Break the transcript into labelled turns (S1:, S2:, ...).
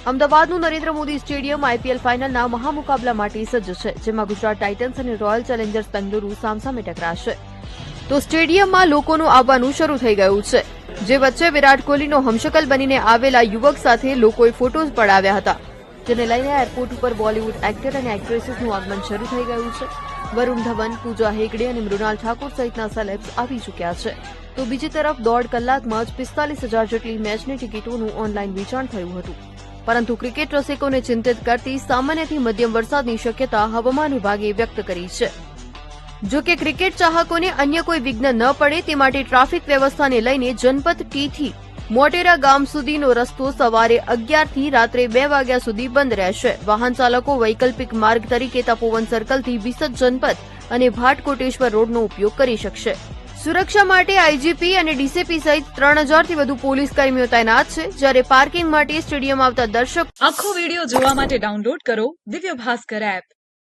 S1: અમદાવાદનું Narendra Modi stadium IPL ફાઇનલના મહામુકાબલા માટે સજ્જ છે, જેમાં ગુજરાત ટાઇટન્સ અને રોયલ ચેલેન્જર્સ બેંગલુરુ સામસામે ટકરાશે. તો સ્ટેડિયમમાં લોકોનું આવવાનું શરૂ થઈ ગયું છે, જે વચ્ચે વિરાટ કોહલીનો હમશકલ બનીને આવેલા યુવક સાથે લોકોએ ફોટોઝ પડાવ્યા હતા, જેને લઈને એરપોર્ટ ઉપર બોલીવુડ એક્ટર અને એક્ટ્રેસીસનું આગમન શરૂ થઈ ગયું છે. વરુણ ધવન, પૂજા હેગડે અને મૃણાલ ઠાકુર સહિતના સેલેબ્સ આવી ચૂક્યા છે. તો બીજી તરફ 1.5 કલાકમાં જ 45,000 જેટલી મેચની ટિકિટોનું ઓનલાઈન વેચાણ થયું હતું. પરંતુ ક્રિકેટ રસિકોને ચિંતિત કરતી સામાન્યથી મધ્યમ વરસાદની શક્યતા હવામાન વિભાગે વ્યક્ત કરી છે. જો કે ક્રિકેટ ચાહકોને અન્ય કોઈ વિઘ્ન ન પડે તે માટે ટ્રાફિક વ્યવસ્થાને લઈને જનપથ ટી થી મોટેરા ગામ સુધીનો રસ્તો સવારે 11 થી રાત્રે 2 વાગ્યા સુધી બંધ રહેશે. વાહન ચાલકો વૈકલ્પિક માર્ગ તરીકે તપોવન સર્કલથી વિસદ જનપથ અને ભાટકોટેશ્વર રોડનો ઉપયોગ કરી શકશે. સુરક્ષા માટે આઈજીપી અને ડીસીપી સહિત 3000 થી વધુ પોલીસ કર્મીઓ તૈનાત છે, જ્યારે પાર્કિંગ માટે સ્ટેડિયમ આવતા દર્શકો
S2: આખો વિડિયો જોવા માટે ડાઉનલોડ કરો દિવ્ય ભાસ્કર એપ.